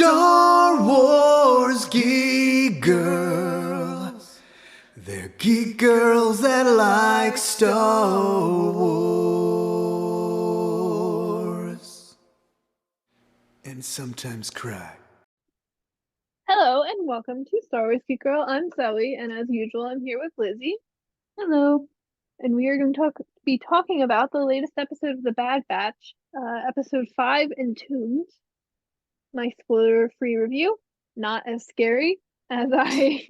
Star Wars Geek Girls. They're geek girls that like Star Wars. And sometimes cry. Hello and welcome to Star Wars Geek Girl. I'm Zoe, and as usual, I'm here with Lizzie. Hello. And we are going to be talking about the latest episode of The Bad Batch, episode 5, Entombed. My spoiler-free review, not as scary as I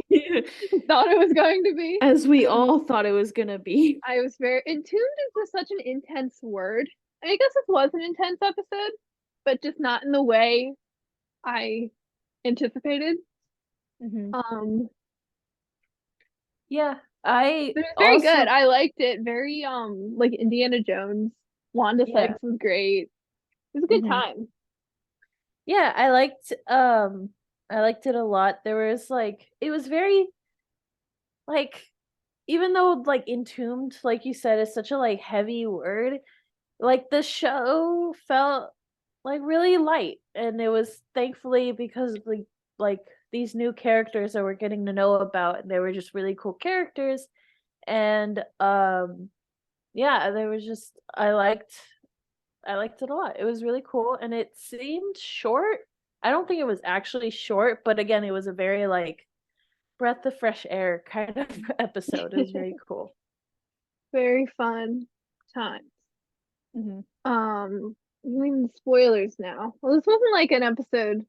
thought it was going to be. As we all thought it was gonna be. I was Entombed is just such an intense word. I guess this was an intense episode, but just not in the way I anticipated. Mm-hmm. Yeah, I It was very also good. I liked it. Very like Indiana Jones. Wanda yeah. Sykes was great. It was a good Mhm. time. Yeah, I liked it a lot. There was it was very like even though entombed, like you said, is such a heavy word, the show felt really light, and it was thankfully because of like these new characters that we're getting to know about, and they were just really cool characters. And yeah, there was just I liked it a lot. It was really cool, and it seemed short. I don't think it was actually short, but again, it was a very breath of fresh air kind of episode. It was very cool. Very fun times. Hmm. I mean spoilers now. Well, this wasn't like an episode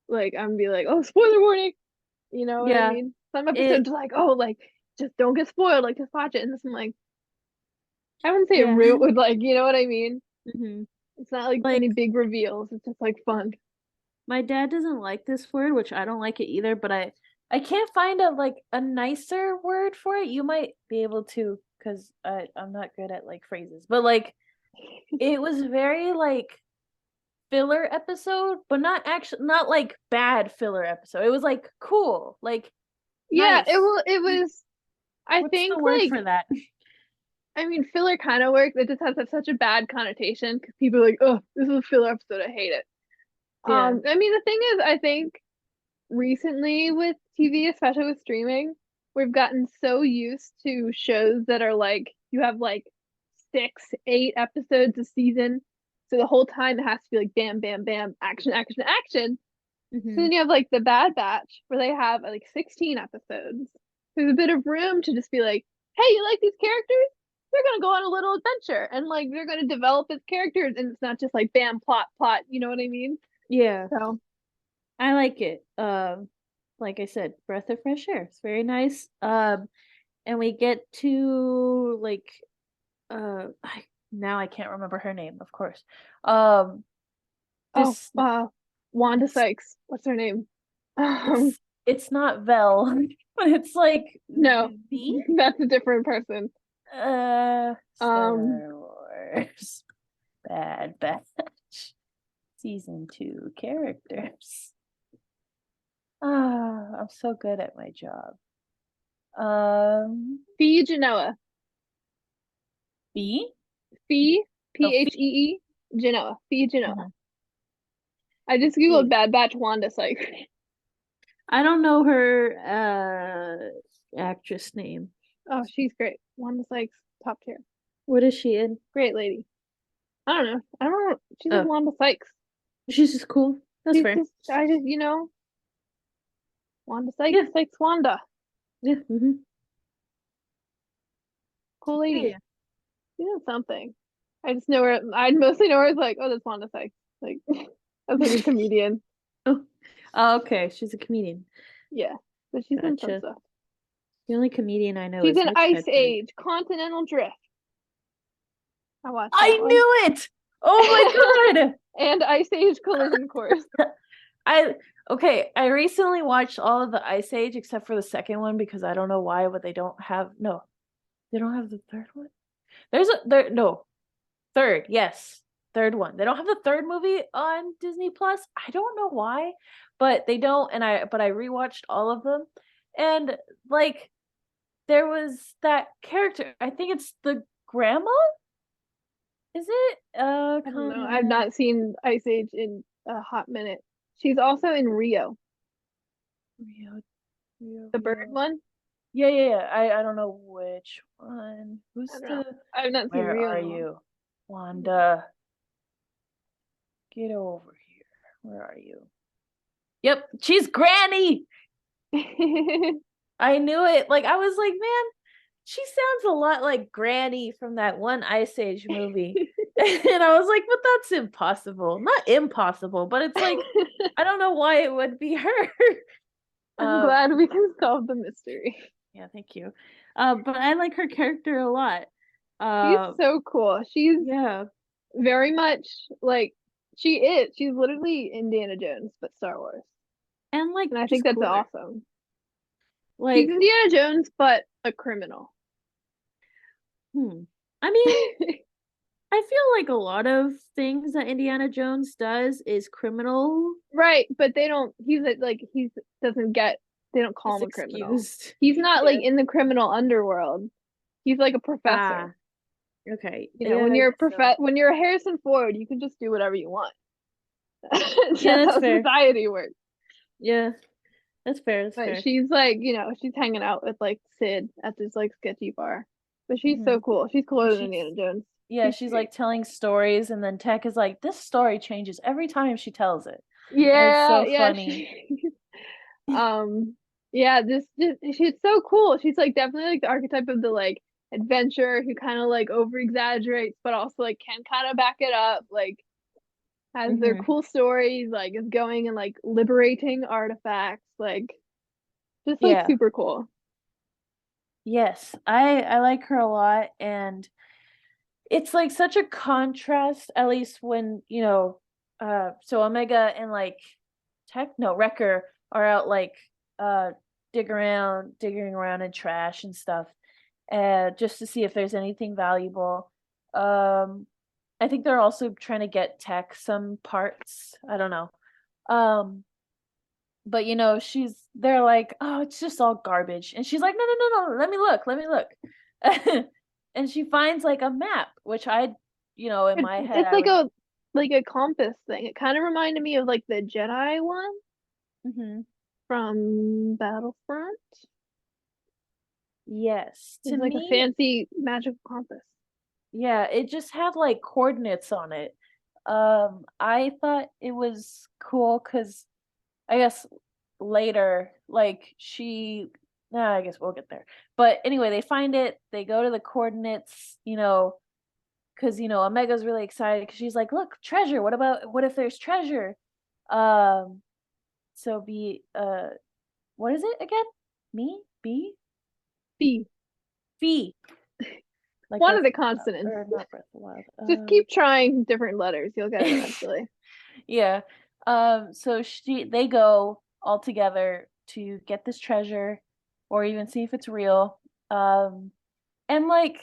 like I'm gonna be like, oh, spoiler warning. You know what I Yeah, mean? Some it episodes are like, oh, like just don't get spoiled. Like just watch it. And this I'm like, I wouldn't say yeah. root would like, you know what I mean? Hmm. It's not like Like any big reveals. It's just like fun. my dad doesn't like this word, which I don't like it either, but I can't find a nicer word for it. You might be able to, because I'm not good at phrases. But it was very filler episode, but not actually, not bad filler episode. It was cool, Yeah, nice. it was I What's the think word like for that? I mean, filler kind of works. It just has such a bad connotation because people are like, "Oh, this is a filler episode. I hate it." Yeah. I mean, the thing is, I think recently with TV, especially with streaming, we've gotten so used to shows that are like you have like 6, 8 episodes a season, so the whole time it has to be like bam, bam, bam, action, action, action. So Hmm. then you have like the Bad Batch where they have like 16 episodes. There's a bit of room to just be like, hey, you like these characters? They're gonna go on a little adventure and like they're gonna develop as characters and it's not just like bam, plot, plot, you know what I mean? Yeah, So I like it. Like I said, breath of fresh air. It's very nice. And we get to now I can't remember her name, of course. Um, oh this Wanda it's Sykes. What's her name? Um it's not Vel, but it's no, V. that's a different person. Um Star Wars Bad Batch Season 2 characters. Ah, I'm so good at my job. Um, Fee Genoa. B? Fee Oh, Phoebe. Phee Genoa. Fee Genoa. Mhm. I just googled Phoebe. Bad Batch Wanda Sykes. I don't know her actress name. Oh, she's great. Wanda Sykes, top tier. What is she in? Great lady. I don't know. I don't know. She's just Oh, Wanda Sykes. she's just cool. That's She's fair. just, Wanda Yeah, Sykes, Sykes Wanda. yeah. Hmm. Cool Yeah, lady. yeah. She knows something. I just know her. I mostly know her as like, oh, that's Wanda Sykes. Like, that's like a comedian. Oh. Oh, okay. She's a comedian. Yeah, but she's in some Gotcha. stuff. The only comedian I know She's is in Mitch Ice Hedberg. Age, Continental Drift. I watched I that one. knew it! Oh my god! And Ice Age Collision Course. I okay, I recently watched all of the Ice Age except for the second one because I don't know why, but they don't have no. They don't have the third one? There's a there no. Third, yes. Third one. They don't have the third movie on Disney Plus. I don't know why, but they don't, and I rewatched all of them. And like there was that character. I think it's the grandma? Is it? I don't know. I've Connor. not seen Ice Age in a hot minute. She's also in Rio, Rio, the bird Rio. one. Yeah. I don't know which one. I Who's don't know. the? I've not seen Where Rio are in a while. you, Wanda? Get over here. Where are you? Yep, she's Granny. I knew it. Like I was like, man, she sounds a lot like Granny from that one Ice Age movie. And I was like, but that's impossible. Not impossible, but it's like I don't know why it would be her. I'm glad we can solve the mystery. Yeah, thank you. But I like her character a lot. She's so cool. She's Yeah. very much like she is. She's literally Indiana Jones, but Star Wars. And like And I just think that's cooler. awesome. She's Like, Indiana Jones, but a criminal. I mean, I feel like a lot of things that Indiana Jones does is criminal. Right, but they don't. He's doesn't get. They don't call It's him a criminal. excused. He's not like Yeah. in the criminal underworld. He's like a professor. Okay. You know, Yeah, when I you're a guess so. when you're a Harrison Ford, you can just do whatever you want. That's Yeah, that's how fair. society works. Yeah, that's fair. That's But fair. she's like, she's hanging out with like Sid at this like sketchy bar. But she's so cool. She's cooler than She's Indiana Jones. she's Great. like telling stories, and then Tech is like, this story changes every time she tells it. And it's Yeah, so yeah. funny. Um, yeah. This she's so cool. She's like definitely like the archetype of the like adventurer who kind of like over exaggerates, but also like can kind of back it up. Like has their cool stories. Like is going and like liberating artifacts. Like just like Yeah. super cool. Yes, I like her a lot, and it's like such a contrast, at least when so Omega and like Tech, no, Wrecker are out like uh digging around in trash and stuff, just to see if there's anything valuable. I think they're also trying to get Tech some parts. I don't know. Um, but they're like, oh, it's just all garbage, and she's like, no, let me look. And she finds like a map, which in my head It's I was. like a compass thing. It kind of reminded me of like the Jedi one Mhm. from Battlefront. Yes, to It's like a me, fancy magical compass. yeah, it just had like coordinates on it. I thought it was cool because I guess later, like I guess we'll get there. But anyway, they find it, they go to the coordinates, because Omega's really excited because she's like, look, treasure. What if there's treasure? Um, so what is it again? Me? B? B. Fee. Like One of Breath the of the Wild, consonants. or not Breath of the Wild. Just keep trying different letters. You'll get it eventually. Yeah. So they go all together to get this treasure, or even see if it's real. And like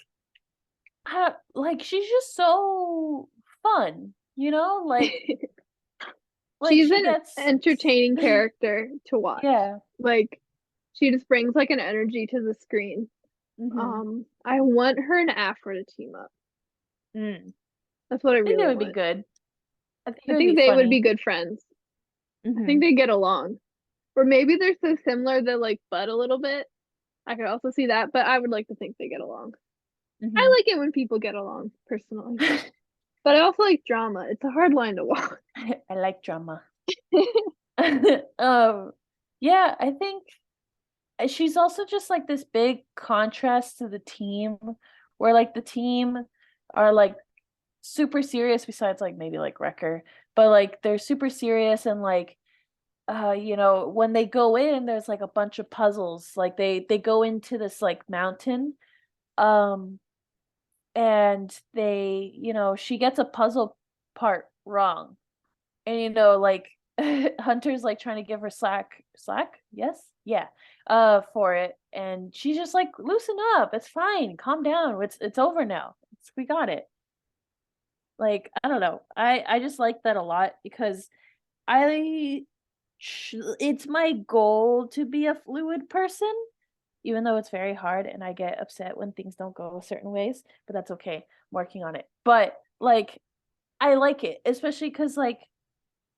she's just so fun, like She's she an gets. entertaining character to watch. Yeah. Like she just brings like an energy to the screen. Mm-hmm. I want her and Afra to team up. Mm. That's what I I think it really would be want. good. I think it I would be think they would funny. be good friends. I think Mm-hmm. they get along. Or maybe they're so similar they like butt a little bit. I could also see that, but I would like to think they get along. I Mm-hmm. like it when people get along, personally. But I also like drama. It's a hard line to walk. I like drama. Yeah, I think she's also just like this big contrast to the team, where like the team are like super serious, besides like maybe like Wrecker, but like they're super serious, and like when they go in, there's like a bunch of puzzles. Like they go into this like mountain, um and she gets a puzzle part wrong, and like Hunter's like trying to give her slack, yes, yeah, for it, and she's just like, loosen up, it's fine, calm down, it's over now, we got it. Like, I don't know, I just like that a lot, because I it's my goal to be a fluid person, even though it's very hard and I get upset when things don't go certain ways, but that's okay. I'm working on it. But like I like it, especially because like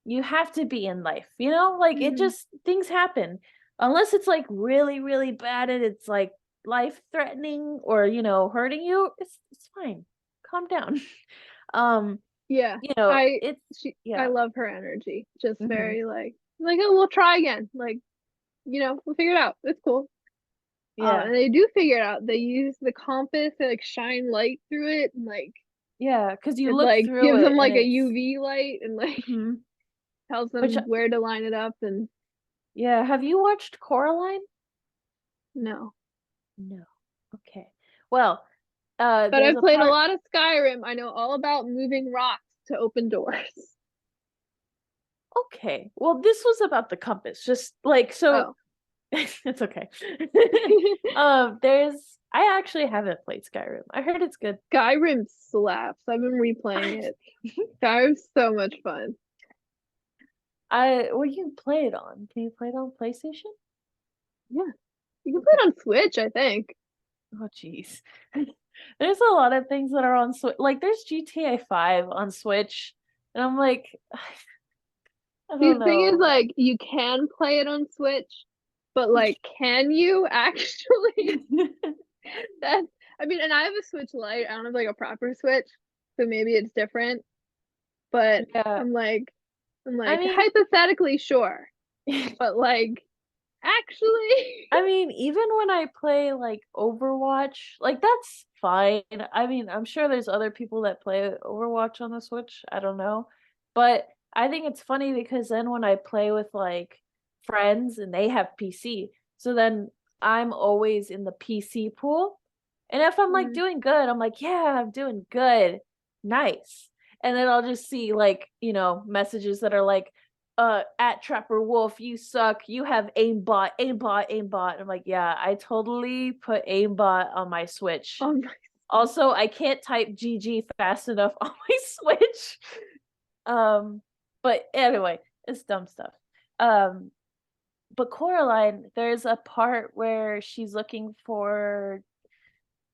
you have to be in life, you know? Like it Mhm. just things happen. Unless it's like really, really bad and it's like life threatening or, you know, hurting you, it's fine. Calm down. Um, Yeah. you know, I it's I yeah. love her energy. Just Hmm. very like, oh, we'll try again. Like, we'll figure it out. It's cool. Yeah. And they do figure it out. They use the compass to like shine light through it, and like Yeah, because you it look like through gives it them and like a it's UV light and like mhm. tells Which them where to line it up. And yeah, have you watched Coraline? no, No. Okay. Well, but there's I've a played a part lot of Skyrim. I know all about moving rocks to open doors. okay. Well, this was about the compass. Just like so Oh, it's okay. There's I actually haven't played Skyrim. I heard it's good. Skyrim slaps. I've been replaying it. Skyrim's so much fun. What do you play it on? Can you play it on PlayStation? Yeah, you can play Okay. it on Switch, I think. Oh jeez. There's a lot of things that are on Switch. Like there's GTA 5 on Switch, and I'm like, I See, don't the thing is, know. like, you can play it on Switch, but like, can you actually? That's, I mean, and I have a Switch Lite. I don't have like a proper Switch, so maybe it's different. But Yeah. I'm I like, mean, hypothetically, sure, but like, actually, I mean, even when I play like Overwatch, like that's fine. I mean, I'm sure there's other people that play Overwatch on the Switch. I don't know. But I think it's funny because then when I play with like friends and they have PC, so then I'm always in the PC pool. And if I'm like Mhm. doing good, I'm like, yeah, I'm doing good. Nice. And then I'll just see like, you know, messages that are like, at Trapper Wolf, you suck. You have aimbot, aimbot, aimbot. I'm like, yeah, I totally put aimbot on my Switch. Um, Also, I can't type GG fast enough on my Switch. Um, but anyway, it's dumb stuff. Um, but Coraline, there's a part where she's looking for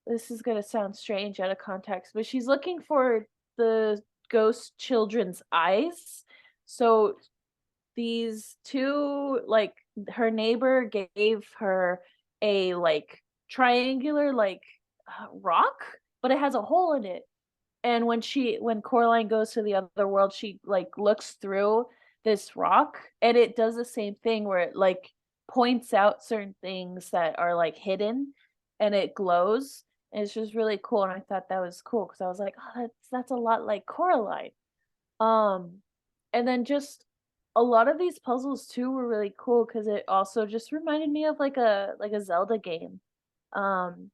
this is gonna sound strange out of context, but she's looking for the ghost children's eyes. So these two like her neighbor gave her a like triangular like rock, but it has a hole in it. And when Coraline goes to the other world, she like looks through this rock and it does the same thing where it like points out certain things that are like hidden and it glows. And it's just really cool. And I thought that was cool because I was like, oh, that's a lot like Coraline. Um, and then just a lot of these puzzles too were really cool because it also just reminded me of like a Zelda game. Um,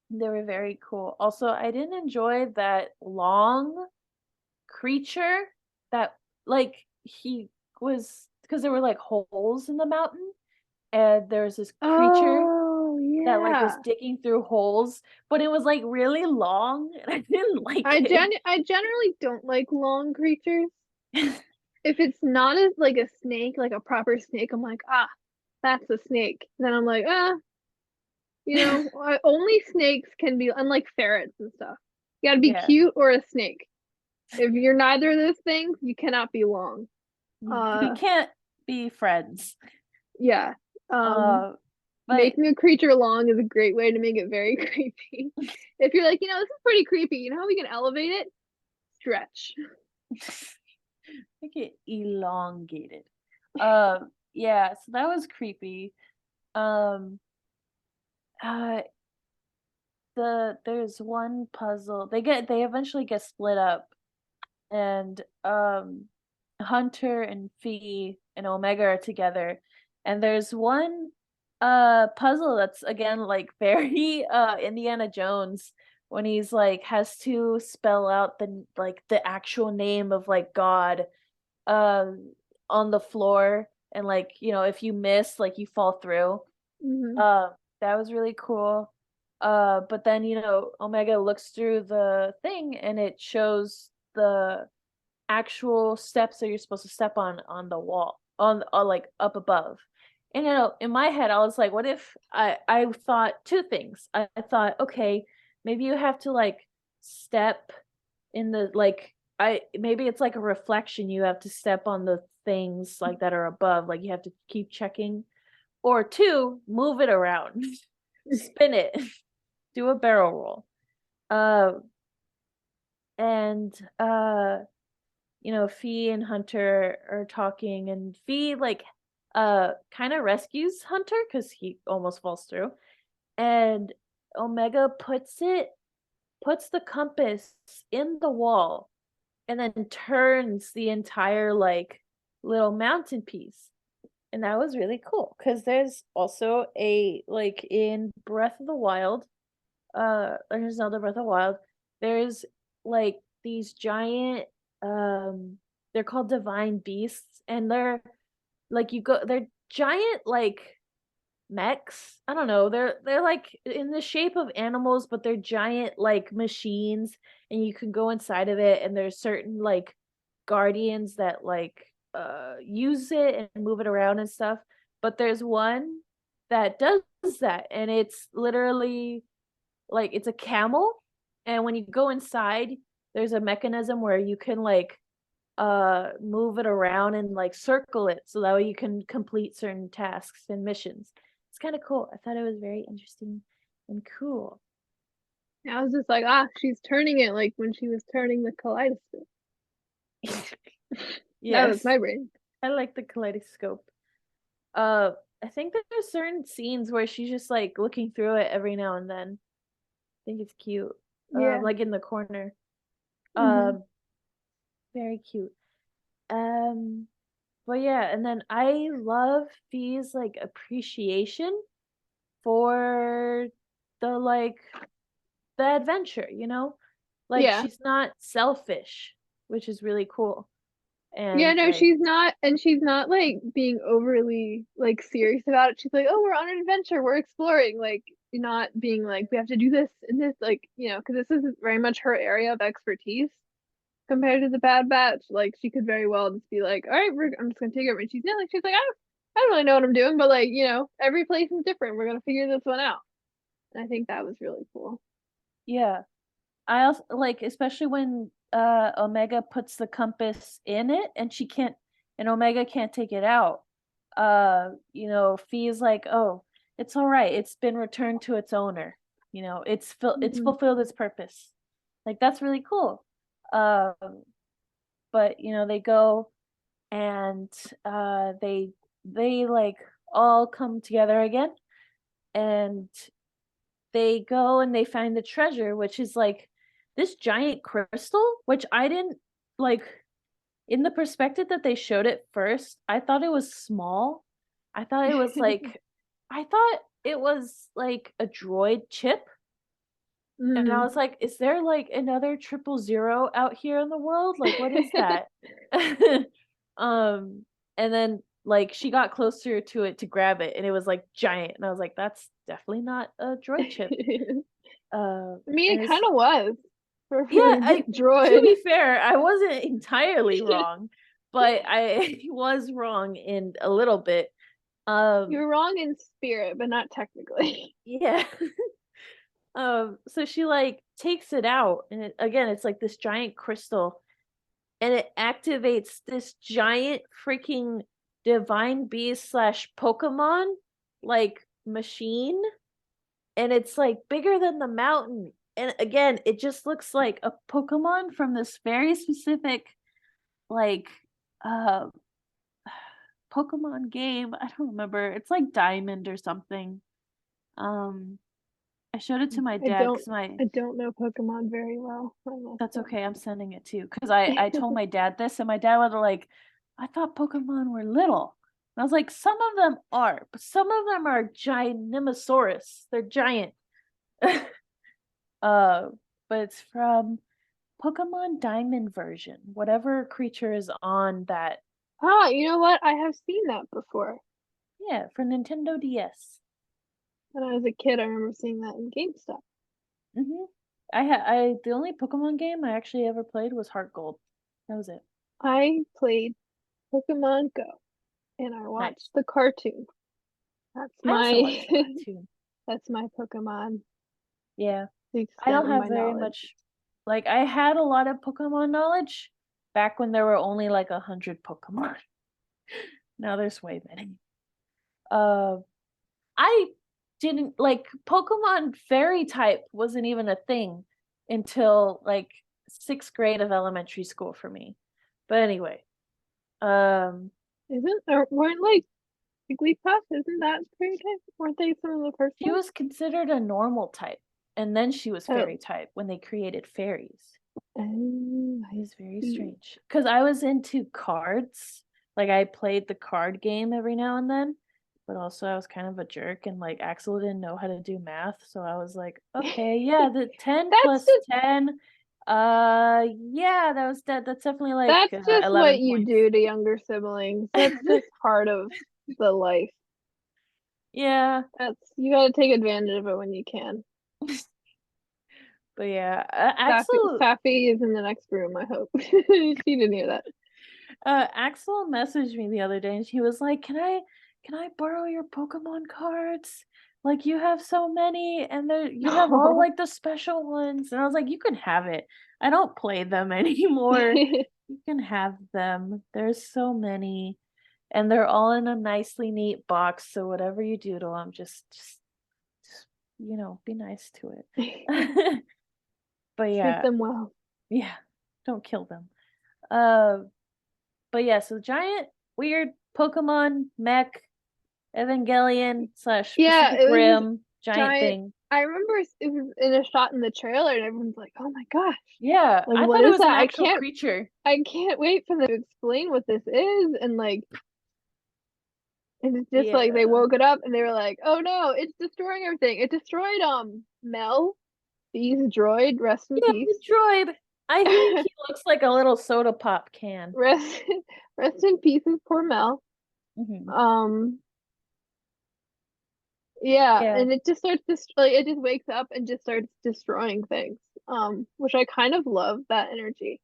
they were very cool. Also, I didn't enjoy that long creature that like he was because there were like holes in the mountain and there was this creature oh that like was yeah. digging through holes, but it was like really long and I didn't like it. I generally don't like long creatures. If it's not as like a snake, like a proper snake, I'm like, ah, that's a snake. Then I'm like, only snakes can be, unlike ferrets and stuff. You gotta be Yeah. cute or a snake. If you're neither of those things, you cannot be long. We Uh, can't be friends. yeah. Um, Uh, but Making a creature long is a great way to make it very creepy. If you're like, this is pretty creepy, you know how we can elevate it? Stretch. make it elongated. Yeah, so that was creepy. Um, uh, there's one puzzle. They eventually get split up, and Hunter and Fee and Omega are together, and there's one puzzle that's again like very Indiana Jones when he's like has to spell out the actual name of like God um on the floor and like you know if you miss like you fall through. Hmm. uh that was really cool. But then you know Omega looks through the thing and it shows the actual steps that you're supposed to step on the wall on like up above. And you know in my head I was like what if I thought two things. I thought okay maybe you have to like step in the like I maybe it's like a reflection you have to step on the things like that are above, like you have to keep checking. Or 2, move it around. Spin it. Do a barrel roll. And Fee and Hunter are talking, and Fee like kind of rescues Hunter because he almost falls through. And Omega puts the compass in the wall and then turns the entire like little mountain piece. And that was really cool because there's also a like in Breath of the Wild, there's Zelda Breath of the Wild, there's like these giant they're called divine beasts, and they're they're giant like mechs. I don't know. They're like in the shape of animals, but they're giant like machines, and you can go inside of it, and there's certain like guardians that like use it and move it around and stuff. But there's one that does that, and it's literally like it's a camel, and when you go inside, there's a mechanism where you can like move it around and like circle it so that way you can complete certain tasks and missions. It's kind of cool. I thought it was very interesting and cool. I was just like, she's turning it like when she was turning the kaleidoscope. That was Yes, my brain. I like the kaleidoscope. I think that there's certain scenes where she's just like looking through it every now and then. I think it's cute. Yeah. Like in the corner. Mhm. Very cute. But yeah, and then I love Fee's like appreciation for the like the adventure, Like Yeah. she's not selfish, which is really cool. Yeah, And no, like she's not, and she's not like being overly like serious about it. She's like, "Oh, we're on an adventure, we're exploring." Like, not being like, "We have to do this and this," like, because this is very much her area of expertise compared to the Bad Batch. Like, she could very well just be like, "All right, I'm just gonna take over." And she's not like, she's like, I don't really know what I'm doing, but like, every place is different. We're gonna figure this one out. And I think that was really cool. yeah. I also like especially when Omega puts the compass in it and Omega can't take it out. Fee is like, "Oh, it's all right. It's been returned to its owner. It's Hmm. fulfilled its purpose." Like that's really cool. Um but they go and they like all come together again, and they go and they find the treasure, which is like this giant crystal, which I didn't like in the perspective that they showed it first. I thought it was small. I thought it was like I thought it was like a droid chip. And I Mm. was like, is there like another 000 out here in the world? Like, what is that? um, and then like she got closer to it to grab it, and it was like giant, and I was like, that's definitely not a droid chip. I mean, And it it's kind of was yeah, for a to droid. be fair, I wasn't entirely wrong, but I was wrong in a little bit. You're wrong in spirit, but not technically. Yeah. So she like takes it out, and again, it's like this giant crystal, and it activates this giant freaking divine beast slash Pokemon like machine, and it's like bigger than the mountain. And again, it just looks like a Pokemon from this very specific like uh Pokemon game. I don't remember. It's like Diamond or something. Um I showed it to my I dad don't because my I don't know Pokemon very well, I must that's okay. I'm sending it to you because I told my dad this, and my dad was like, "I thought Pokemon were little." And I was like, "Some of them are, but some of them are Gigantamasaurus. They're giant." uh, but it's from Pokemon Diamond version, whatever creature is on that. You know what? I have seen that before. Yeah, for Nintendo DS. When I was a kid, I remember seeing that in GameStop. Mm-hmm. I the only Pokemon game I actually ever played was Heart Gold. That was it. I played Pokemon Go and I Nice. watched the cartoon. That's I also my watched the cartoon. that's my Pokemon, Yeah. the I extent don't of have my very knowledge. much like I had a lot of Pokemon knowledge back when there were only like 100 Pokemon. Now there's way many. Uh, I didn't like Pokemon fairy type wasn't even a thing until like 6th grade of elementary school for me. But anyway, um, weren't like Jigglypuff, isn't that fairy type? Weren't they some of the first she ones? was considered a normal type, and then she was Oh. fairy type when they created fairies. Oh, It was very see. strange because I was into cards. Like I played the card game every now and then, but also I was kind of a jerk and like Axel didn't know how to do math, so I was like, okay, yeah, the 10 That's plus just 10. Yeah, that's definitely like that's just 11 what you points. do to younger siblings. That's just part of the life. Yeah, You gotta take advantage of it when you can. but yeah, Safi, Axel Safi is in the next room, I hope. She didn't hear that. Axel messaged me the other day and he was like, "Can I borrow your Pokemon cards? Like you have so many and you have all like the special ones." And I was like, "You can have it. I don't play them anymore. You can have them. There's so many and they're all in a nicely neat box, so whatever you do to them, just be nice to it." But Treat yeah, them well. yeah, don't kill them. Uh but yeah, so giant, weird Pokemon mech Evangelion slash Yeah, Pacific it was this Rim giant giant. thing. I remember it was in a shot in the trailer, and everyone's like, "Oh my gosh, Yeah, like I what thought it is was an that?" actual creature. I can't wait for them to explain what this is, and like, and it's just like they Yeah. woke it up and they were like, "Oh no, it's destroying everything. It destroyed Mel, B's droid. Rest in Yeah, peace. the droid. I think he looks like a little soda pop can. rest rest in pieces, poor Mel." Hmm. Um, yeah, Yeah. and it just starts like it just wakes up and just starts destroying things. Which I kind of love that energy.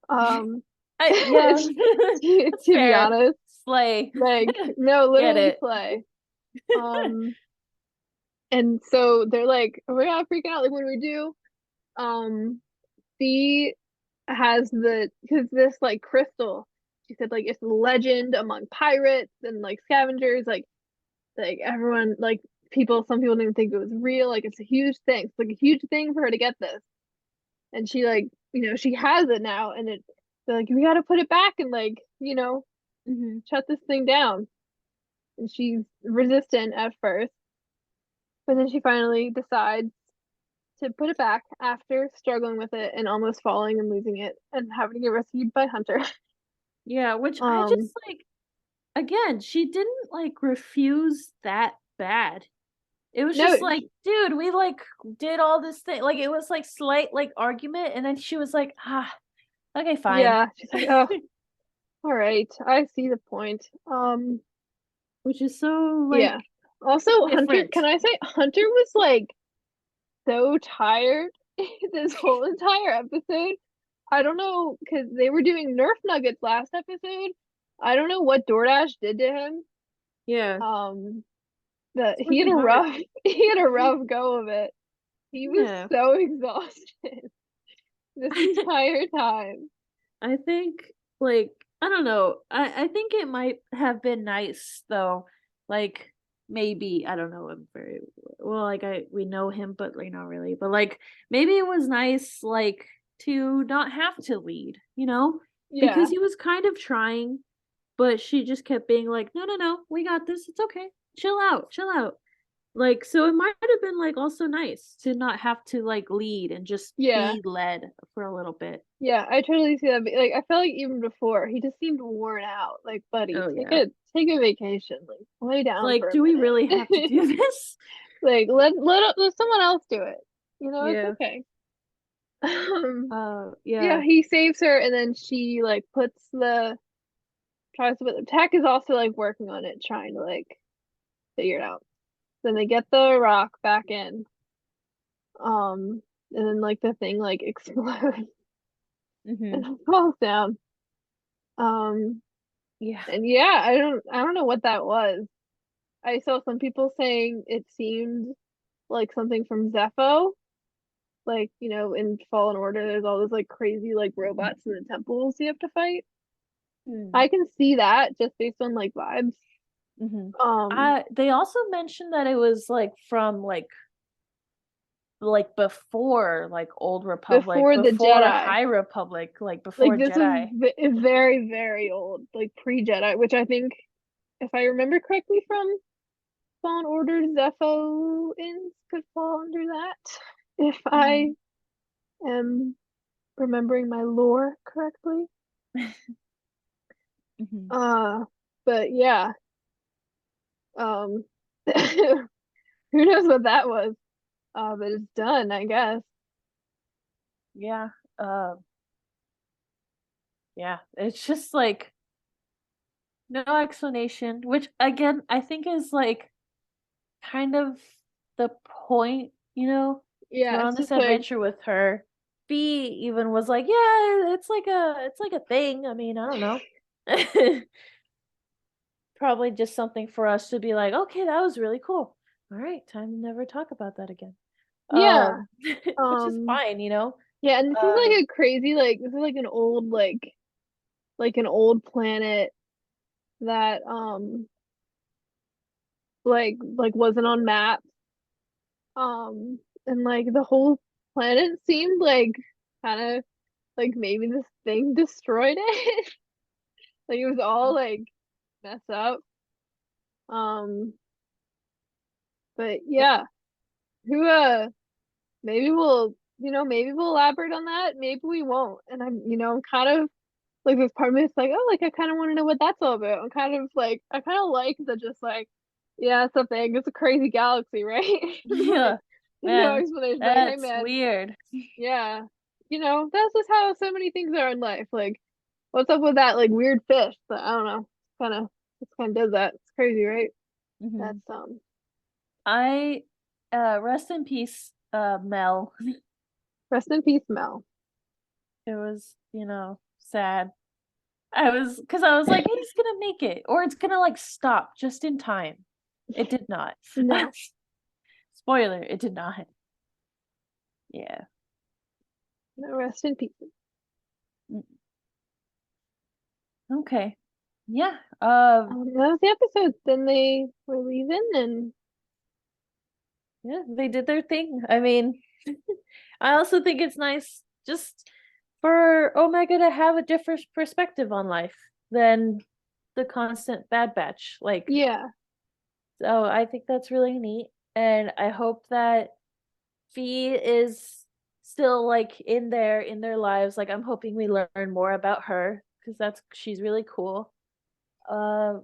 Um, Yeah. to That's be fair. honest, Slay. like no, Get literally it. slay. Um, and so they're like, we're not freaking out. Like, what do we do? B has because this like crystal. She said like it's a legend among pirates and like scavengers. Like everyone like some people didn't think it was real. Like it's a huge thing. It's like a huge thing for her to get this. And she like she has it now, and they're like we got to put it back and like Hmm. shut this thing down. And she's resistant at first, but then she finally decides to put it back after struggling with it and almost falling and losing it and having to get rescued by Hunter. Yeah, which I Um, just like again, she didn't like refuse that bad. It was no, just like, dude, we like did all this thing. Like it was like slight like argument, and then she was like, okay, fine. yeah, she's like, oh, all right, I see the point. Which is so like Yeah. Also, Hunter, different. can I say Hunter was like so tired this whole entire episode. I don't know because they were doing Nerf nuggets last episode. I don't know what DoorDash did to him. Yeah. That It's he had working a hard. rough he had a rough go of it. He was Yeah. so exhausted this entire time. I think like I don't know. I think it might have been nice though. Like maybe I don't know him very well. Like we know him, but like not really. But like maybe it was nice like to not have to lead, Yeah. because he was kind of trying, but she just kept being like, "No, no, no, we got this. It's okay. Chill out, chill out." Like, so it might have been like also nice to not have to like lead and just Yeah. be led for a little bit. Yeah, I totally see that. Like I felt like even before he just seemed worn out. Like, buddy, Oh take yeah. a vacation. Like lay down Like, for a do we really have to minute. do this? Like let someone else do it. It's Yeah. okay. Yeah, Yeah. he saves her and then she like tries to put the tech is also like working on it, trying to like figure it out. Then they get the rock back in. And then like the thing like explodes Hmm. and falls down. Um, Yeah. and yeah, I don't know what that was. I saw some people saying it seemed like something from Zepho. Like, in Fallen Order, there's all those like crazy like robots in the temples you have to fight. I can see that just based on like vibes. Mm-hmm. Um, They also mentioned that it was like from like before like Old Republic, before the before Jedi. High Republic, like Like before this is Jedi. very, very old, like pre-Jedi, which I think, if I remember correctly from Fallen Order, Zepho-ins could fall under that. If I Mhm. am remembering my lore correctly. Mhm. Uh, but yeah, um, who knows what that was? But it's done, I guess. Yeah. Uh, yeah. It's just like no explanation, which again I think is like kind of the point, you know? Yeah, We're on it's this just like, adventure with her. B even was like, yeah, it's like a thing. I mean, I don't know. Probably just something for us to be like, okay, that was really cool. All right, time to never talk about that again. yeah, Which is um, fine, you know. yeah, and this is Uh, like a crazy, like this is like an old, like an old planet that like wasn't on maps. And like the whole planet seemed like kind of like maybe this thing destroyed it. Like it was all like messed up. Um, but yeah, who maybe maybe we'll elaborate on that. Maybe we won't. And I'm kind of like there's part of me that's like, oh, like I kind of want to know what that's all about. I'm kind of like I kind of like the just like, yeah, it's a thing. It's a crazy galaxy, right? Like yeah, no man, explanation. Like, hey that's man, weird. yeah, that's just how so many things are in life. Like, what's up with that like weird fish? But I don't know. Kind of does that. It's crazy, right? That's Hmm. I rest in peace, Mel. rest in peace, Mel. It was, sad. I was like, he's gonna make it, or it's gonna like stop just in time. It did not. No, Spoiler, it did not. Yeah. no, rest in peace. Mm, okay. Yeah. That was the episode. Then they were leaving, and Yeah, they did their thing. I mean, I also think it's nice just for Omega to have a different perspective on life than the constant Bad Batch. Like, yeah, so I think that's really neat. And I hope that Fee is still like in their lives. Like I'm hoping we learn more about her because she's really cool. Uh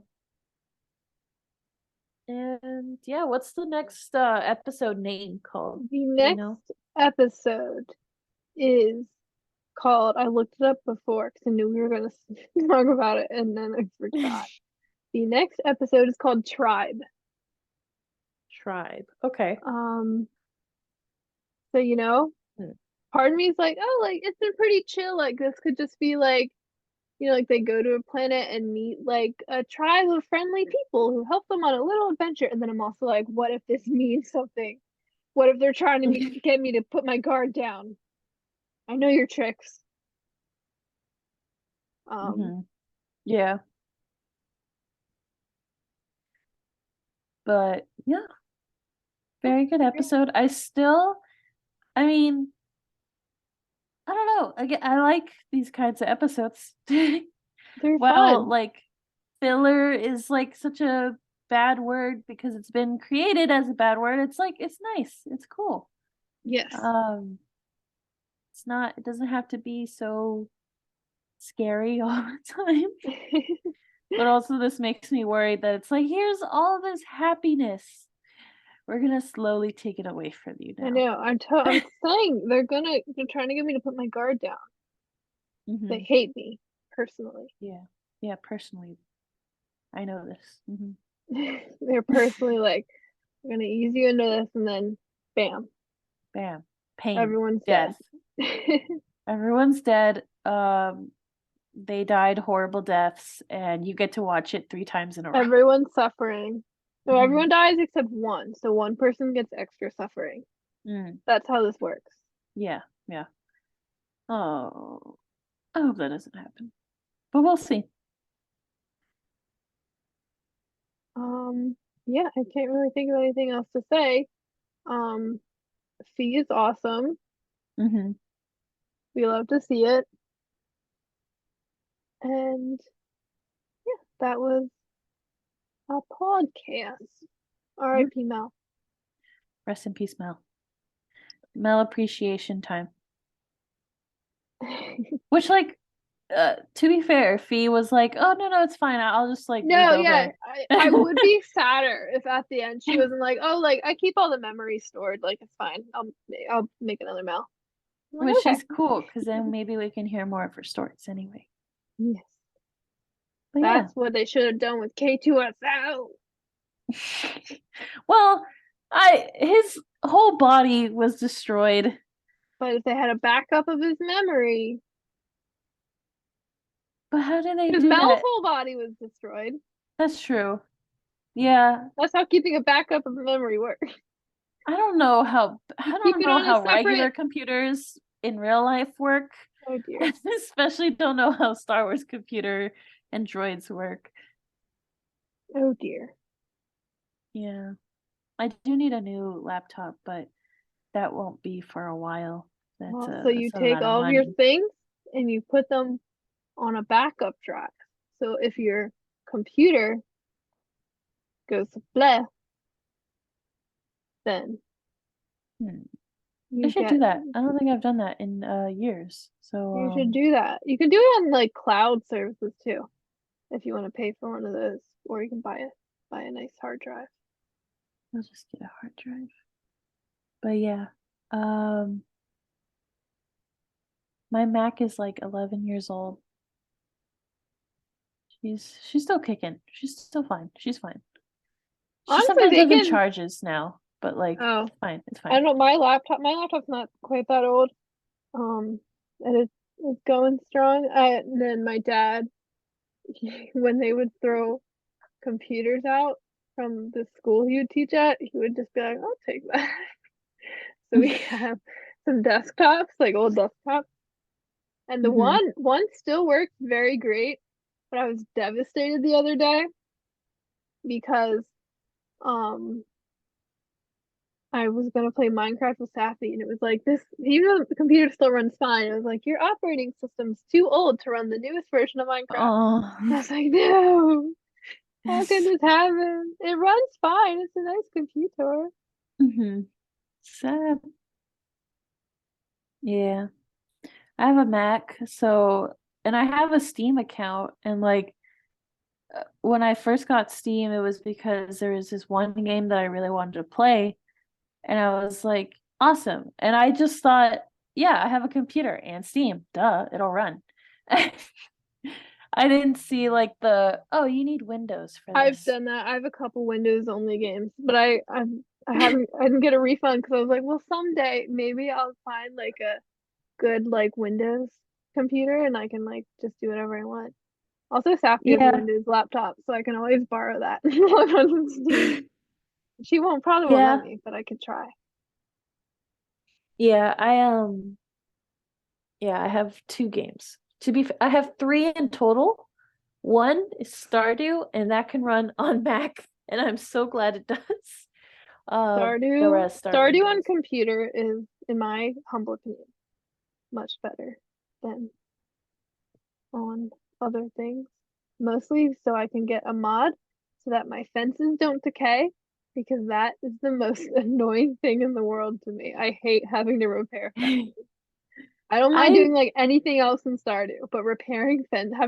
and yeah, what's the next episode name called? the Do we next know? episode is called. I looked it up before because I knew we were gonna talk about it, and then I forgot. The next episode is called Tribe. Tribe. Okay. Um, so Hmm. part of me is like, oh, like it's been pretty chill. Like this could just be like, like they go to a planet and meet like a tribe of friendly people who help them on a little adventure. And then I'm also like, what if this means something? What if they're trying to get me to put my guard down? I know your tricks. Um, Hmm. Yeah, but yeah, very good yeah, episode. I mean, I don't know. I like these kinds of episodes. they're Well, fun. like filler is like such a bad word because it's been created as a bad word. It's like it's nice. It's cool. Yes. Um, it doesn't have to be so scary all the time. But also this makes me worried that it's like here's all this happiness. We're gonna slowly take it away from you I now. know. I'm saying they're trying to get me to put my guard down. They Hmm. hate me personally. Yeah. Yeah, personally, I know this. They're personally like, we're gonna ease you into this, and then bam, Bam. Pain. everyone's dead. Death. Everyone's dead. They died horrible deaths, and you get to watch it 3 times in a row. Everyone's suffering. No, Hmm. everyone dies except one, so one person gets extra suffering. Mm, That's how this works. yeah, yeah. Oh, I hope that doesn't happen. But we'll see. Yeah, I can't really think of anything else to say. Um, Fee is awesome. Mm-hmm. We love to see it. And yeah, that was a podcast. R.I.P. Mel. Rest in peace, Mel. Mel appreciation time. Which, like, to be fair, Fee was like, "Oh no, it's fine. I'll just like No, move yeah, over." I would be sadder if at the end she wasn't like, oh, like I keep all the memories stored, like it's fine. I'll make another Mel. I'm like, Which okay. is cool because then maybe we can hear more of her stories anyway. Yes. But That's what they should have done with K2SO. yeah. Well, his whole body was destroyed. But if they had a backup of his memory, But how did they because do Mel's that? whole body was destroyed. That's true. Yeah, That's how keeping a backup of memory works. I don't know how You I keep don't it know on a how regular separate. computers in real life work. Oh dear. Especially don't know how Star Wars computer and droids work. Oh dear. Yeah. I do need a new laptop, but that won't be for a while. Well, so you That's a take lot of all of your money. things and you put them on a backup drive. So if your computer goes bleh, then Hmm. I you should do get that. I don't think I've done that in years. So you should do that. You can do it on like cloud services too, if you want to pay for one of those, or you can buy a nice hard drive. I'll just get a hard drive. But yeah. Um my Mac is like 11 years old. She's still kicking. She's still fine. She's fine. She Honestly, sometimes they doesn't can. charges now, but like Oh, it's fine. It's I fine. don't know. My laptop's not quite that old. And it's going strong. And then my dad, when they would throw computers out from the school he would teach at, he would just be like, "I'll take that." So we have some desktops, like old desktops, and the Hmm. one still works very great. But I was devastated the other day because um I was gonna play Minecraft with Sappy, and it was like this. Even though the computer still runs fine, it was like your operating system's too old to run the newest version of Minecraft. I Oh. was like, no, how can this happen? It runs fine. It's a nice computer. Hmm. Sad. Yeah. I have a Mac, so and I have a Steam account and like when I first got Steam, it was because there was this one game that I really wanted to play and I was like, awesome. And I just thought, yeah, I have a computer and Steam. Duh, it'll run. I didn't see like oh, you need Windows for I've this. done that. I have a couple Windows only games, but I didn't get a refund because I was like, well, someday maybe I'll find like a good like Windows computer and I can like just do whatever I want. Also, Sappy has a Yeah. Windows laptop, so I can always borrow that on Steam. She probably won't let Yeah. me, but I could try. Yeah, yeah, I have two games. I have three in total. One is Stardew, and that can run on Mac, and I'm so glad it does. The rest are Stardew on Windows. computer is, in my humble opinion, much better than on other things. Mostly so I can get a mod so that my fences don't decay, because that is the most annoying thing in the world to me. I hate having to repair fences. I don't mind I doing like anything else in Stardew, but having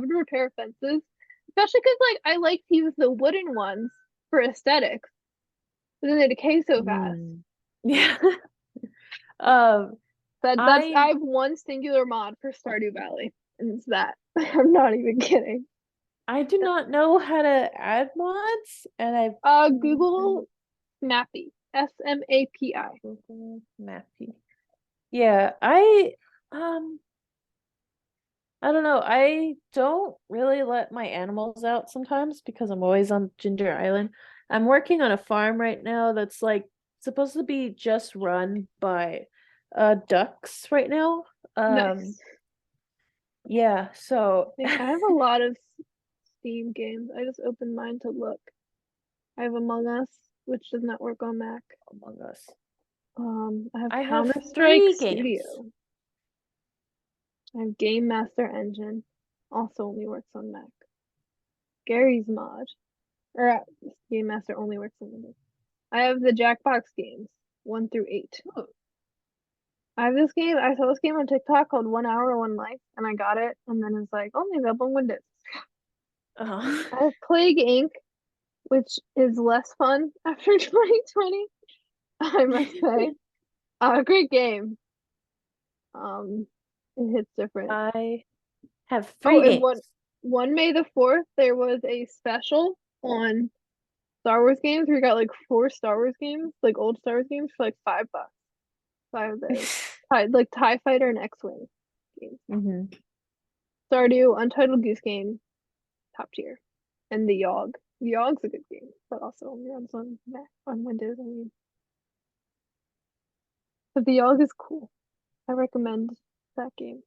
to repair fences, especially because like I like to use the wooden ones for aesthetics, but then they decay so fast. yeah. Um, I I have one singular mod for Stardew Valley, and it's that. I'm not even kidding. I do not know how to add mods, and I've Google Snappy, SMAPI. Google Mappy. Yeah, um I don't know. I don't really let my animals out sometimes because I'm always on Ginger Island. I'm working on a farm right now that's like supposed to be just run by ducks right now. Nice. Yeah, so I have a lot of Steam games. I just opened mine to look. I have Among Us, which does not work on Mac. Among Us. I have I have Counter-Strike 3 Studio. games. I have Game Master Engine, also only works on Mac. Gary's Mod, or Game Master only works on Windows. I have the Jackbox games, 1 through 8. Ooh. I have this game. I saw this game on TikTok called 1 Hour, 1 Life, and I got it, and then it's like only available on Windows. Uh-huh. I have Plague Inc., which is less fun after 2020, I must say. Great game. It hits different. I have Oh, 3 and games. one May the 4th, there was a special on Star Wars games. We got like 4 Star Wars games, like old Star Wars games for like $5. 5 of those. Like TIE Fighter and X-Wing games. hmm Stardew, Untitled Goose Game, top tier. And the Yogg. The Yogg's a good game, but also only runs on Mac, on Windows, I mean. But the Yogg is cool. I recommend that game.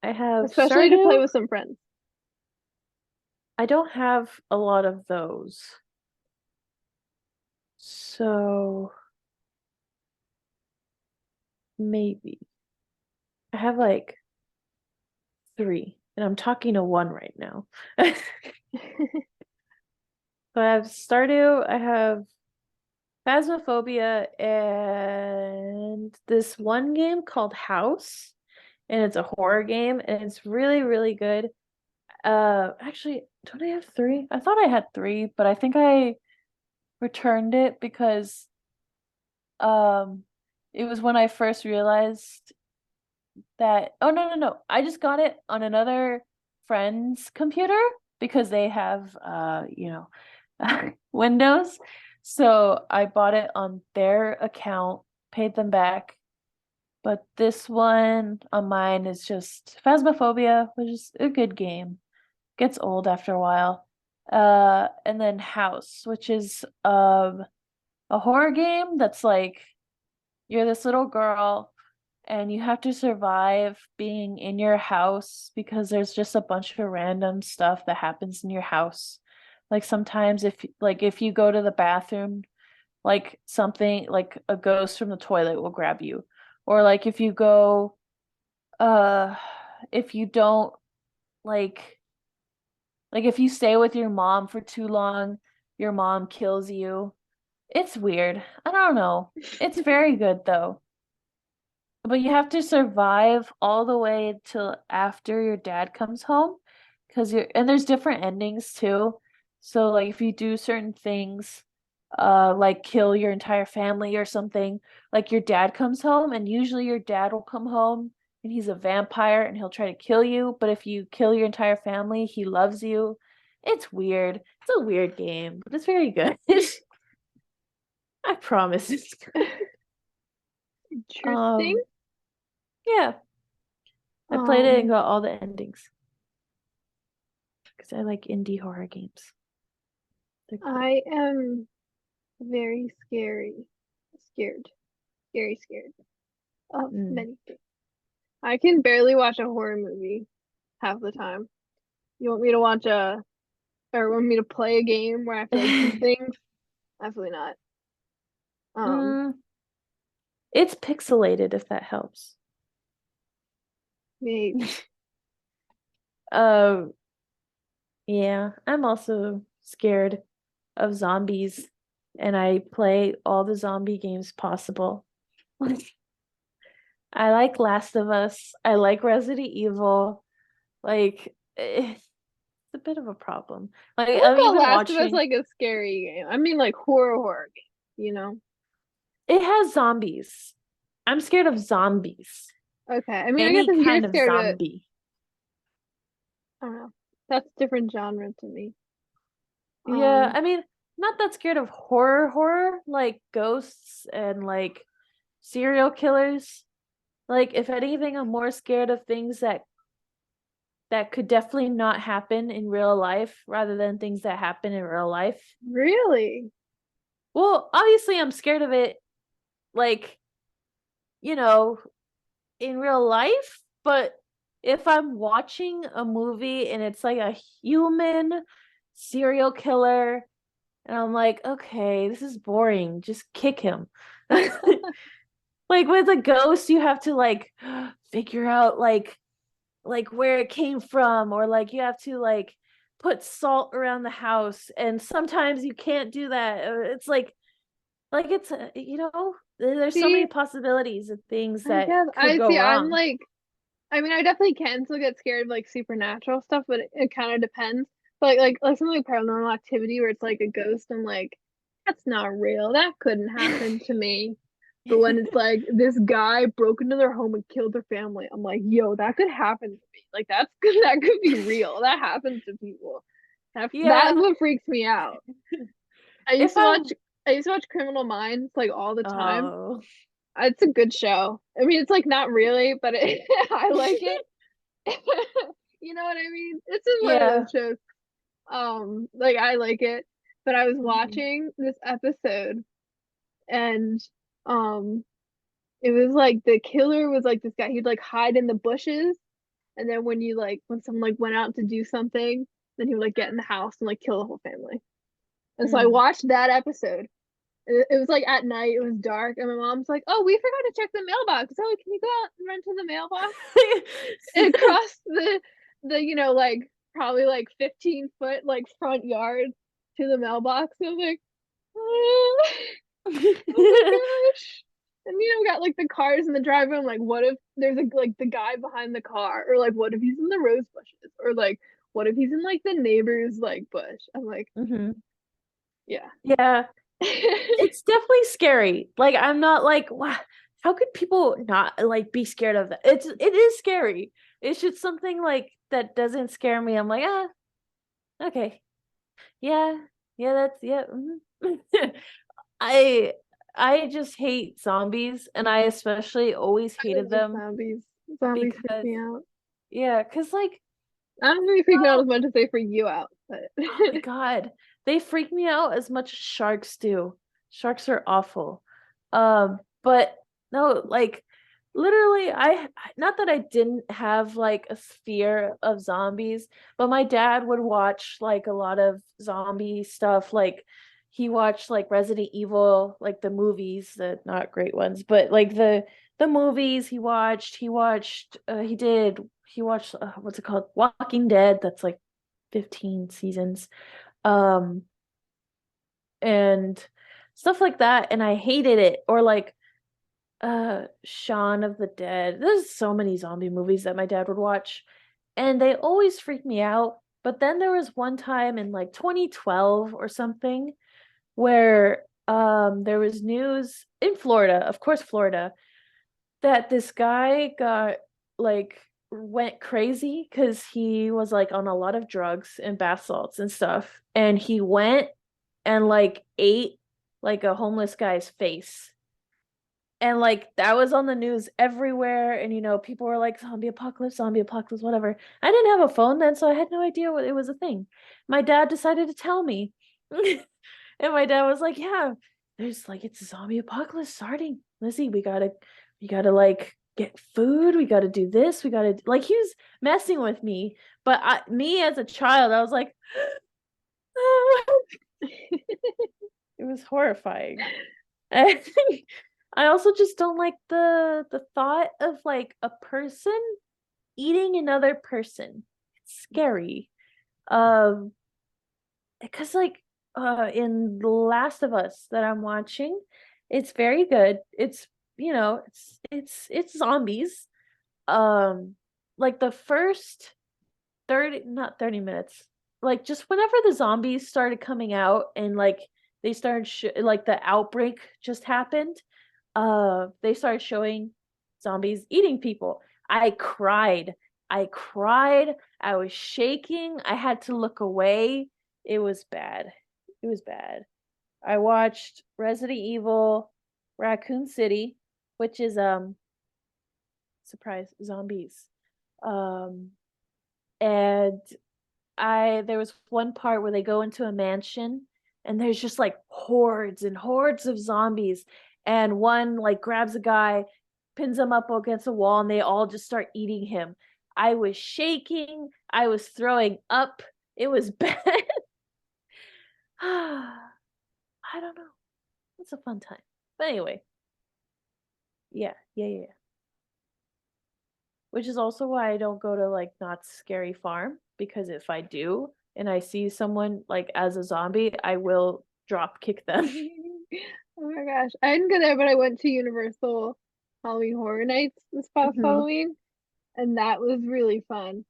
I have Especially to play Stardew. with some friends. I don't have a lot of those. So maybe. I have like 3, and I'm talking to 1 right now. So I have Stardew, I have Phasmophobia, and this one game called House, and it's a horror game, and it's really, really good. Actually, don't I have 3? I thought I had 3, but I think I returned it because um it was when I first realized that no. I just got it on another friend's computer because they have Windows. So I bought it on their account, paid them back. But this one on mine is just Phasmophobia, which is a good game. Gets old after a while. And then House, which is a horror game that's like you're this little girl and you have to survive being in your house because there's just a bunch of random stuff that happens in your house. Like sometimes if you go to the bathroom, like something like a ghost from the toilet will grab you. Or like if you go if you don't like if you stay with your mom for too long, your mom kills you. It's weird. I don't know. It's very good though. But you have to survive all the way till after your dad comes home because there's different endings too. So like if you do certain things, like kill your entire family or something, like your dad comes home and usually your dad will come home and he's a vampire and he'll try to kill you, but if you kill your entire family, he loves you. It's weird. It's a weird game, but it's very good. I promise it's good. Interesting. Yeah. I played it and Um, got all the endings. Because I like indie horror games. They're cool. I am very scared of many things. I can barely watch a horror movie half the time. You want me to want me to play a game where I have to like do things? Absolutely not. Mm, it's pixelated if that helps. Maybe. Um, yeah, I'm also scared of zombies, and I play all the zombie games possible. I like Last of Us. I like Resident Evil. Like, it's a bit of a problem. Like, I wouldn't I'm call even Last of Us watching. like a scary game. I mean like horror game, you know? It has zombies. I'm scared of zombies. Okay. I mean, I guess Any if you're kind of scared of it, zombie. I don't know. That's different genre to me. Yeah, Um, I mean, not that scared of horror, like ghosts and like serial killers. Like, if anything, I'm more scared of things that could definitely not happen in real life rather than things that happen in real life. really? Well, obviously I'm scared of it like, you know, in real life, but if I'm watching a movie and it's like a human serial killer And I'm like, okay, this is boring. Just kick him. Like with a ghost, you have to like figure out like where it came from, or like you have to like put salt around the house, and sometimes you can't do that. It's like it's there's so many See, possibilities of things I that guess could I go see. I'm wrong. like, I mean, I definitely can still get scared of like supernatural stuff, but it kind of depends. But like something like paranormal activity where it's like a ghost, I'm like, that's not real. That couldn't happen to me. But when it's like this guy broke into their home and killed their family, I'm like, yo, that could happen to me. Like that's good. That could be real. That happens to people. That's Yeah. what freaks me out. I If used to watch I'm I used to watch Criminal Minds like all the time. oh It's a good show. I mean, it's like not really, but I like it. You know what I mean? It's just one of yeah. those shows. Like I like it, but I was Mhm. watching this episode and um it was like the killer was like this guy. He'd like hide in the bushes, and then when someone like went out to do something, then he would like get in the house and like kill the whole family. And so I Mm. watched that episode. It was like at night, it was dark, and my mom's like, "Oh, we forgot to check the mailbox. Oh, can you go out and run to the mailbox?" And across the like probably like 15-foot like front yard to the mailbox. I was like, oh, oh my gosh. And we got like the cars in the driveway. I'm like, what if there's like the guy behind the car? Or like what if he's in the rose bushes? Or like what if he's in like the neighbor's like bush? I'm like, Mhm. yeah. Yeah. It's definitely scary. Like I'm not like, wow, how could people not like be scared of that? It is scary. It's just something like that doesn't scare me. I'm like, ah, okay. Yeah. Yeah, that's yeah. Mhm. I I just hate zombies, and I especially always I don't hated like them zombies. Zombies freak because me out. yeah, because like I don't really freak me out no, as much as they freak you out, but oh my God. They freak me out as much as sharks do. Sharks are awful. But no, like literally not that I didn't have like a fear of zombies, but my dad would watch like a lot of zombie stuff. Like he watched like Resident Evil, like the movies, the not great ones, but like the movies he watched what's it called? Walking Dead. That's like 15 seasons um and stuff like that, and I hated it. Or like Shaun of the Dead. There's so many zombie movies that my dad would watch, and they always freak me out. But then there was one time in like 2012 or something where there was news in Florida, of course Florida, that this guy got like went crazy because he was like on a lot of drugs and bath salts and stuff, and he went and like ate like a homeless guy's face. And like that was on the news everywhere, and people were like zombie apocalypse, whatever. I didn't have a phone then, so I had no idea what it was a thing. My dad decided to tell me. And my dad was like, yeah, there's like it's a zombie apocalypse starting. Lizzy, we gotta like get food, we gotta do this, we gotta like he was messing with me. But me as a child, I was like, it was horrifying. I I also just don't like the thought of like a person eating another person. It's scary. Um, because like in The Last of Us that I'm watching, it's very good. It's it's zombies. Um, like the first 30, not 30 minutes, like just whenever the zombies started coming out, and like they started like the outbreak just happened, they started showing zombies eating people. I cried. I was shaking. I had to look away. It was bad. It was bad. I watched Resident Evil Raccoon City, which is surprise zombies. um and I there was one part where they go into a mansion, and there's just like hordes and hordes of zombies, and one like grabs a guy, pins him up against a wall, and they all just start eating him. I was shaking, I was throwing up. It was bad. don't know. It's a fun time. But anyway, yeah. Which is also why I don't go to like Not Scary Farm, because if I do and I see someone like as a zombie, I will drop kick them. Oh my gosh. I didn't go there, but I went to Universal Halloween Horror Nights this past Mhm. Halloween, and that was really fun.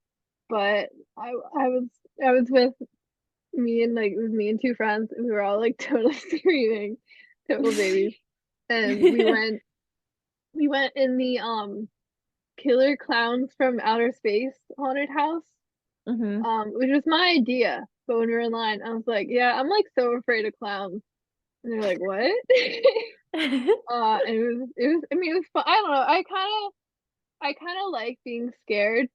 But I was with me and two friends, and we were all like totally screaming, total babies. And we went in the Killer Clowns from Outer Space haunted house, Mhm. which was my idea. But when we were in line, I was like, yeah, I'm like so afraid of clowns. And they're like, what? And it was I mean it was fun. I don't know. I kind of like being scared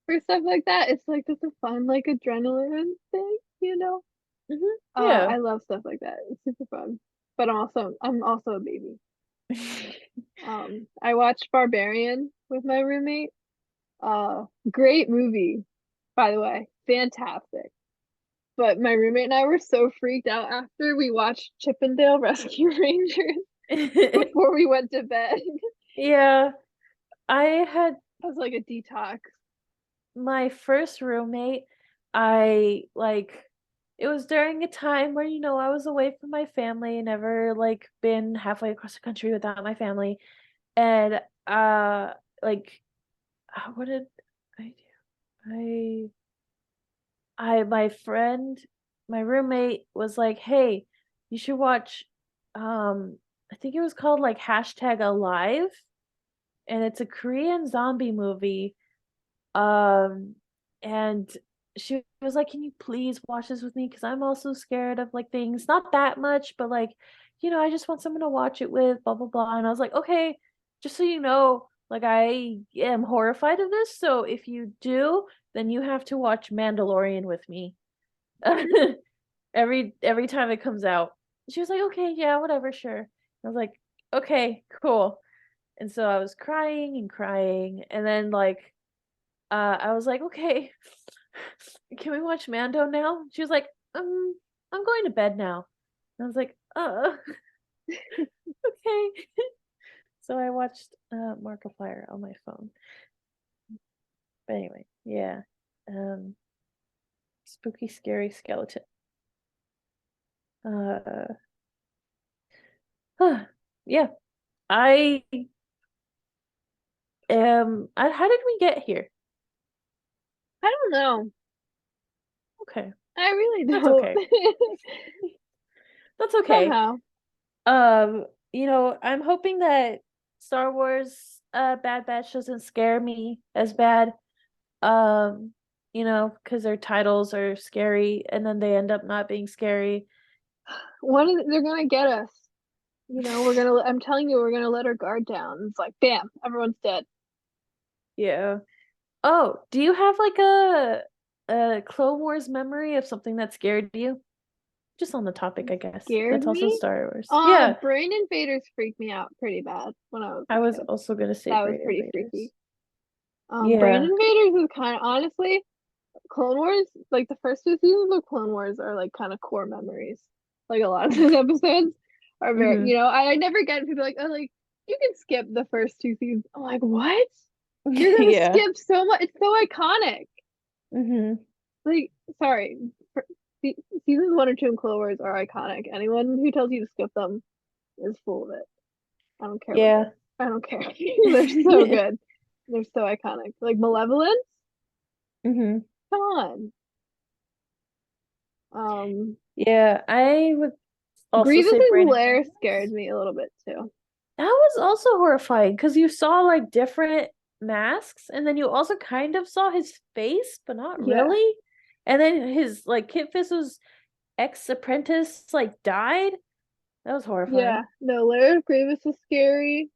for stuff like that. It's like just a fun like adrenaline thing, you know? Mhm. Yeah. I love stuff like that. It's super fun. But I'm also a baby. I watched Barbarian with my roommate. Great movie, by the way. Fantastic. But my roommate and I were so freaked out after we watched Chippendale Rescue Rangers before we went to bed. Yeah. I had It was like a detox. my first roommate. I like it was during a time where I was away from my family, never like been halfway across the country without my family. And like what did I do? My friend, my roommate was like, "Hey, you should watch I think it was called like #alive, and it's a Korean zombie movie." Um and she was like, "Can you please watch this with me, because I'm also scared of like things, not that much, but like, I just want someone to watch it with, blah blah blah." And I was like, "Okay, just so you know, like I am horrified of this, so if you do, then you have to watch Mandalorian with me." every time it comes out. She was like, "Okay, yeah, whatever, sure." I was like, "Okay, cool." And so I was crying and crying, and then like I was like, "Okay, can we watch Mando now?" She was like, I'm going to bed now." And I was like, okay." So I watched Markiplier on my phone. But anyway, yeah. Um Spooky scary skeleton. Uh yeah. I how did we get here? I don't know. Okay. I really That's don't. okay. That's okay. Somehow. Um, I'm hoping that Star Wars Bad Batch doesn't scare me as bad. Because their titles are scary and then they end up not being scary. They're gonna get us. I'm telling you, we're gonna let our guard down. It's like, bam, everyone's dead. Yeah. Oh, do you have like a Clone Wars memory of something that scared you? Just on the topic, I guess. Scared That's also me? Star Wars. Yeah, Brain invaders freaked me out pretty bad when I was I a was kid. also gonna say That was Brain pretty Invaders. freaky. Brain Yeah. invaders is kind of honestly, Clone Wars, like the first two seasons of Clone Wars are like kind of core memories. Like a lot of those episodes are very, Hmm. I never get people like, oh, like you can skip the first two seasons. I'm like, what? You're gonna Yeah. skip so much. It's so iconic. Hmm. Like, sorry, seasons one or two in Clone Wars are iconic. Anyone who tells you to skip them is full of it. I don't care what Yeah. that. I don't care. They're so good. They're so iconic. Like Malevolence, Hmm. come on. Um, Yeah, I would also say Grievous's Brain lair scared Invaders. me a little bit too. That was also horrifying because you saw like different masks, and then you also kind of saw his face, but not Yeah, really. And then his like Kit Fisto's ex-apprentice like died. That was yeah. horrifying. No, Lair of Grievous is scary.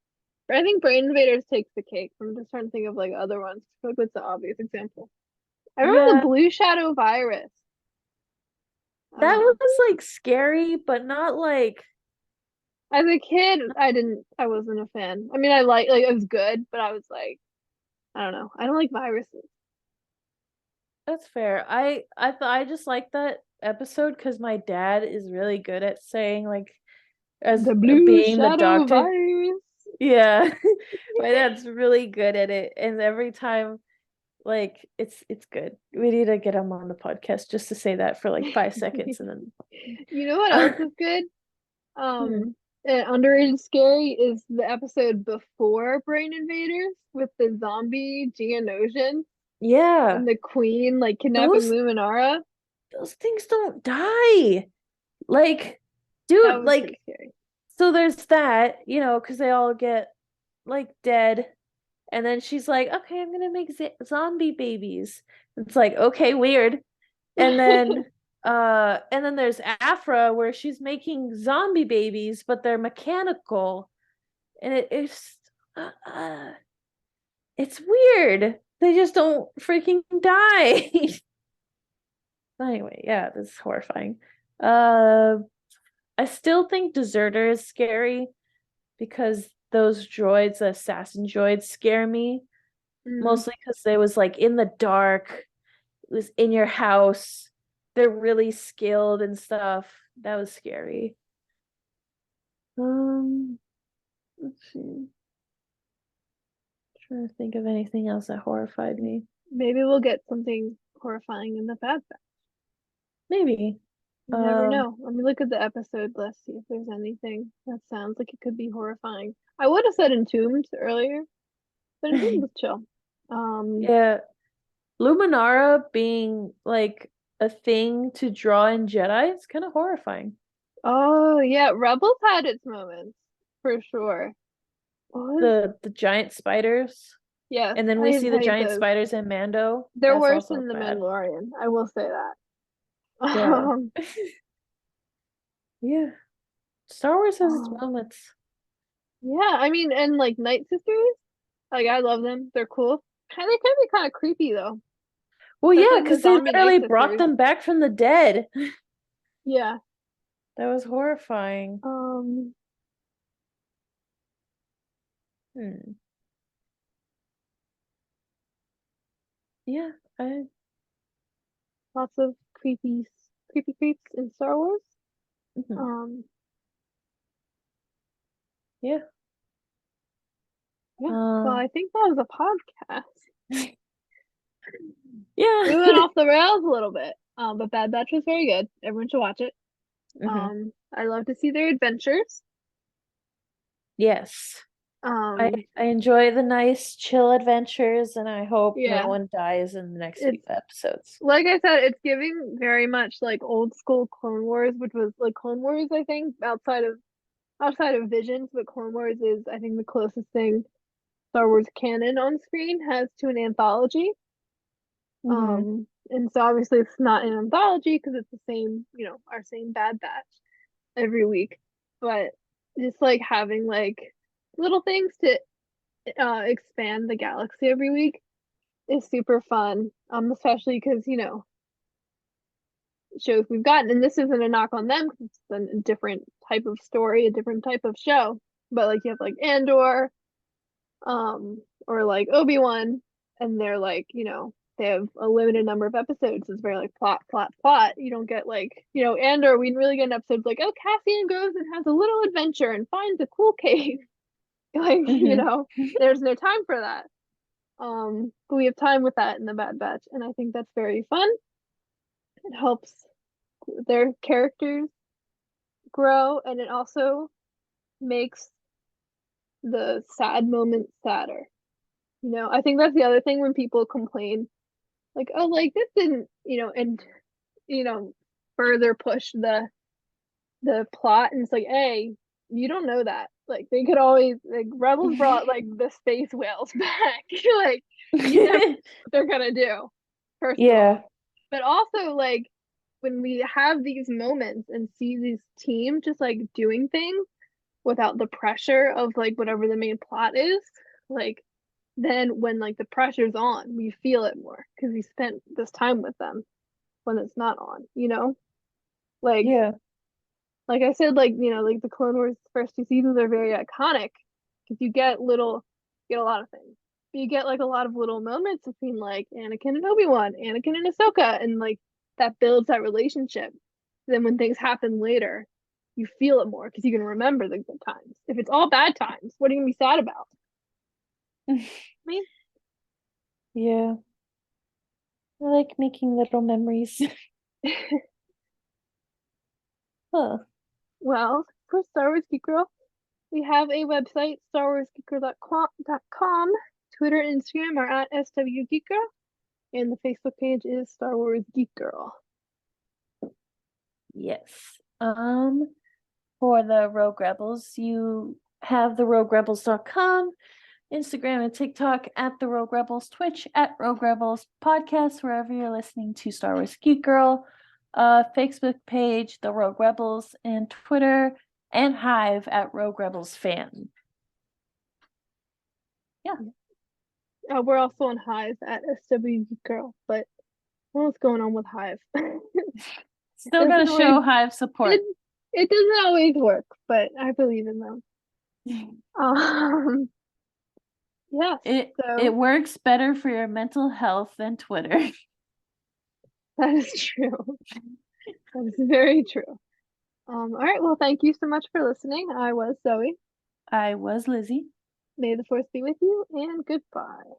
But I think Brain Invaders takes the cake. I'm just trying to think of like other ones. I feel like that's the obvious example. I remember the Yeah, Blue Shadow virus. I that don't know. was like scary, but not like As a kid, I wasn't a fan. I mean, like it was good, but I was like, I don't know. I don't like viruses. that's fair. I just like that episode because my dad is really good at saying like as The blue being the shadow doctor. virus. Yeah. My dad's really good at it, and every time, like, it's good. We need to get him on the podcast just to say that for like 5 seconds, and then You know what else is good? Hmm. Underrated scary is the episode before Brain Invaders with the zombie Geonosian Yeah, and the queen like kidnapping those Luminara. those things don't die. Like, That dude, was pretty like, scary. so there's that, because they all get like dead. And then she's like, okay, I'm gonna make zombie babies. It's like, okay, weird. And then there's Afra where she's making zombie babies, but they're mechanical. And it's weird. They just don't freaking die. Anyway, yeah, this is horrifying. Uh I still think Deserter is scary because those droids, the assassin droids, scare me. Mm, Mostly because they was like in the dark, it was in your house. They're really skilled and stuff. That was scary. Let's see. Trying to think of anything else that horrified me. maybe we'll get something horrifying in the Bad Batch. Maybe. You never Um, know. Let me look at the episode list, see if there's anything that sounds like it could be horrifying. I would have said Entombed earlier, but Entombed was chill. yeah, Luminara being like a thing to draw in Jedi is kind of horrifying. Oh yeah, Rebels had its moments for sure. What was The giant spiders, Yes, and then we I see the hate giant those. spiders in Mando. They're That's worse also than the bad. Mandalorian. I will say that. Yeah. Yeah. Star Wars has its Oh, moments. yeah, I mean, and like Night Sisters, like I love them. They're cool. Kind of can be kind of creepy though, Well, yeah, especially the because they zombie Night literally brought Sisters. them back from the dead. Yeah. That was horrifying. Um, Hmm. Yeah, I lots of creepy creeps in Star Wars. mhm. Um, Yeah. yeah. Well, Um I think that was a podcast. We went yeah. off the rails a little bit. But Bad Batch was very good. Everyone should watch it. hmm I love to see their adventures. Yes. I Um, I enjoy the nice chill adventures, and I hope no yeah, one dies in the next few it's episodes. like I said, it's giving very much like old school Clone Wars, which was like Clone Wars, I think, outside of Visions, but Clone Wars is, I think, the closest thing Star Wars canon on screen has to an anthology. hmm And so obviously it's not an anthology because it's the same, our same Bad Batch every week, but just like having like little things to expand the galaxy every week is super fun. Especially because shows we've gotten, and this isn't a knock on them because it's a different type of story, a different type of show. But like you have like Andor, or like Obi-Wan, and they're like, they have a limited number of episodes. It's very like plot, plot, plot. You don't get like, Andor, we really get an episode like, oh, Cassian goes and has a little adventure and finds a cool cave. Like, hmm there's no time for that. But we have time with that in the Bad Batch, and I think that's very fun. It helps their characters grow, and it also makes the sad moments sadder. I think that's the other thing when people complain, like, oh, like this didn't, and you know, further push the plot, and it's like, hey, you don't know that. Like they could always like Rebels brought like the space whales back. Like you never know what they're gonna do, first of all. Yeah. But also like when we have these moments and see these teams just like doing things without the pressure of like whatever the main plot is, like then when like the pressure's on, we feel it more because we spent this time with them when it's not on. Like Yeah. I said, like, like the Clone Wars first two seasons are very iconic because you get a lot of things. But you get like a lot of little moments between like Anakin and Obi-Wan, Anakin and Ahsoka, and like that builds that relationship. Then when things happen later, you feel it more because you can remember the good times. If it's all bad times, what are you gonna be sad about? I mean, Yeah. I like making little memories. Huh. well, for Star Wars Geek Girl, we have a website, starwarsgeekgirl.com. Twitter and Instagram are at SWGeekGirl, and the Facebook page is Star Wars Geek Girl. Yes. For the Rogue Rebels, you have the roguerebels.com, Instagram and TikTok at the Rogue Rebels, Twitch at Rogue Rebels, podcast wherever you're listening to Star Wars Geek Girl, Facebook page the Rogue Rebels, and Twitter and Hive at Rogue Rebels Fan. Yeah. We're also on Hive at SW Geek Girl, but I don't know what's going on with Hive. Still gotta Doesn't show always- Hive support. It doesn't always work, but I believe in them. Yes, so It works better for your mental health than Twitter. that is true. That is very true. All right, well, thank you so much for listening. I was Zoe. I was Lizzy. May the force be with you, and goodbye.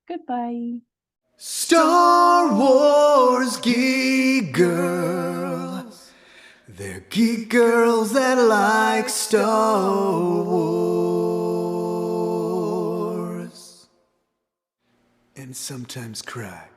Goodbye. Star Wars Geek Girls. They're geek girls that like Star Wars. And sometimes cry.